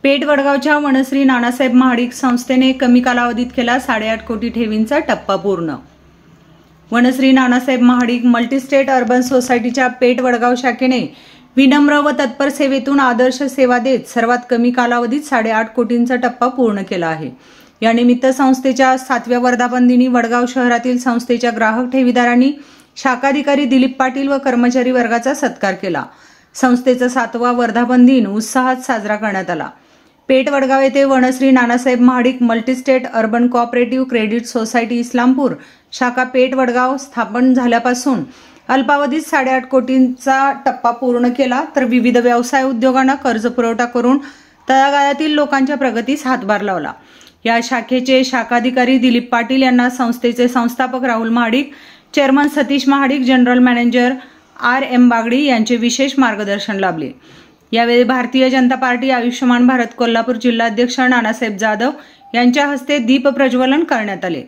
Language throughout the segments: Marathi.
पेठ वडगावच्या वनश्री नानासाहेब महाडिक संस्थेने कमी कालावधीत केला 8.5 कोटी ठेवींचा टप्पा पूर्ण। वनश्री नानासाहेब महाडिक मल्टीस्टेट अर्बन सोसायटीच्या पेठ वडगाव शाखेने विनम्र व तत्पर सेवेतून आदर्श सेवा देत सर्वात कमी कालावधीत 8.5 कोटींचा टप्पा पूर्ण केला आहे। या निमित्त संस्थेच्या 7व्या वर्धापन दिनी वडगाव शहरातील संस्थेच्या ग्राहक ठेवीदारांनी शाखाधिकारी दिलीप पाटील व कर्मचारी वर्गाचा सत्कार केला। संस्थेचा 7वा वर्धापन दिन उत्साहात साजरा करण्यात आला। पेठ वडगाव येथे Vanashree Nanasaheb Mahadik multi-state urban cooperative credit society Islampur शाखा पेठ वडगाव स्थापन झाल्यापासून अल्पावधीत 8.5 कोटींचा टप्पा पूर्ण केला, तर विविध व्यवसाय उद्योगांना कर्ज पुरवठा करून तळागाळातील लोकांच्या प्रगतीस हातभार लावला। या शाखेचे शाखाधिकारी दिलीप पाटील यांना संस्थेचे संस्थापक Rahul Mahadik, chairman Satish Mahadik, general manager R.M. Bagdi यांचे विशेष मार्गदर्शन लाभले। यावेळी भारतीय जनता पार्टी आयुष्यमान भारत कोल्हापूर जिल्हाध्यक्ष नानासाहेब जाधव यांच्या हस्ते दीप प्रज्वलन करण्यात आले।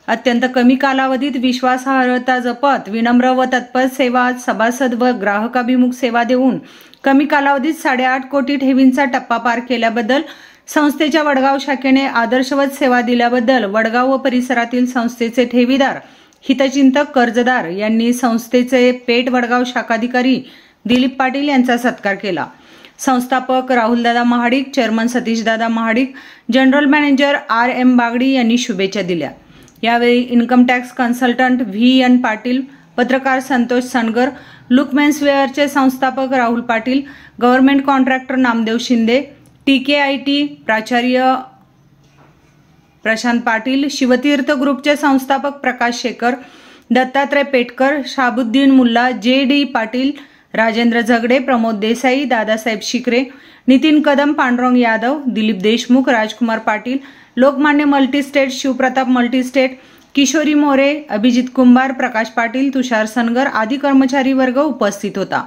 अत्यंत कमी कालावधीत विश्वासार्हता जपत विनम्र व तत्पर सेवा, सभासद व ग्राहकाभिमुख सेवा देऊन कमी कालावधीत 8.5 कोटी ठेवींचा टप्पा पार केल्याबद्दल संस्थेच्या वडगाव शाखेने आदर्शवत सेवा दिल्याबद्दल वडगाव व परिसरातील संस्थेचे ठेवीदार, हितचिंतक, कर्जदार यांनी संस्थेचे पेठ वडगाव शाखाधिकारी दिलीप पाटील यांचा सत्कार केला। संस्थापक Rahuldada Mahadik, chairman Satishdada Mahadik, general manager R.M. Bagdi यांनी शुभेच्छा दिल्या। यावेळी income tax consultant V.N. Patil, पत्रकार संतोष सनगर, लुक मेन्सवेअरचे संस्थापक Rahul Patil, government contractor Namdev Shinde, TKIT प्राचार्य प्रशांत पाटील, शिवतीर्थ ग्रुपचे संस्थापक प्रकाश शेखर, दत्तात्रय पेटकर, शाबुद्दीन मुल्ला, J.D. पाटील, राजेंद्र झगडे, प्रमोद देसाई, दादासाहेब शिकरे, नितीन कदम, पांडुरंग यादव, दिलीप देशमुख, राजकुमार पाटील, लोकमान्य मल्टीस्टेट, शिवप्रताप मल्टीस्टेट, किशोरी मोरे, अभिजित कुंभार, प्रकाश पाटील, तुषार सनगर आदी कर्मचारी वर्ग उपस्थित होता।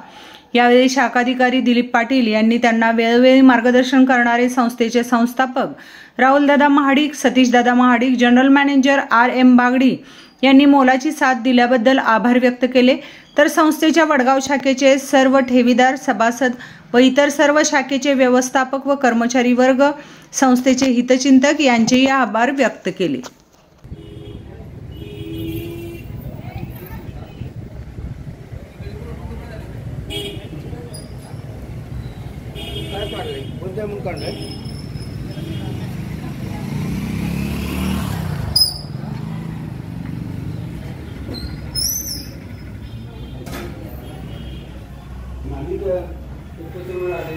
यावेळी शाखाधिकारी दिलीप पाटील यांनी त्यांना वेळोवेळी मार्गदर्शन करणारे संस्थेचे संस्थापक Rahuldada Mahadik, Satishdada Mahadik, general manager R.M. Bagdi यांनी मोलाची साथ दिल्याबद्दल आभार व्यक्त केले, तर संस्थेच्या वडगाव शाखेचे सर्व ठेवीदार, सभासद व इतर सर्व शाखेचे व्यवस्थापक व कर्मचारी वर्ग, संस्थेचे हितचिंतक यांचेही आभार व्यक्त केले। नानी का उपस्थित आले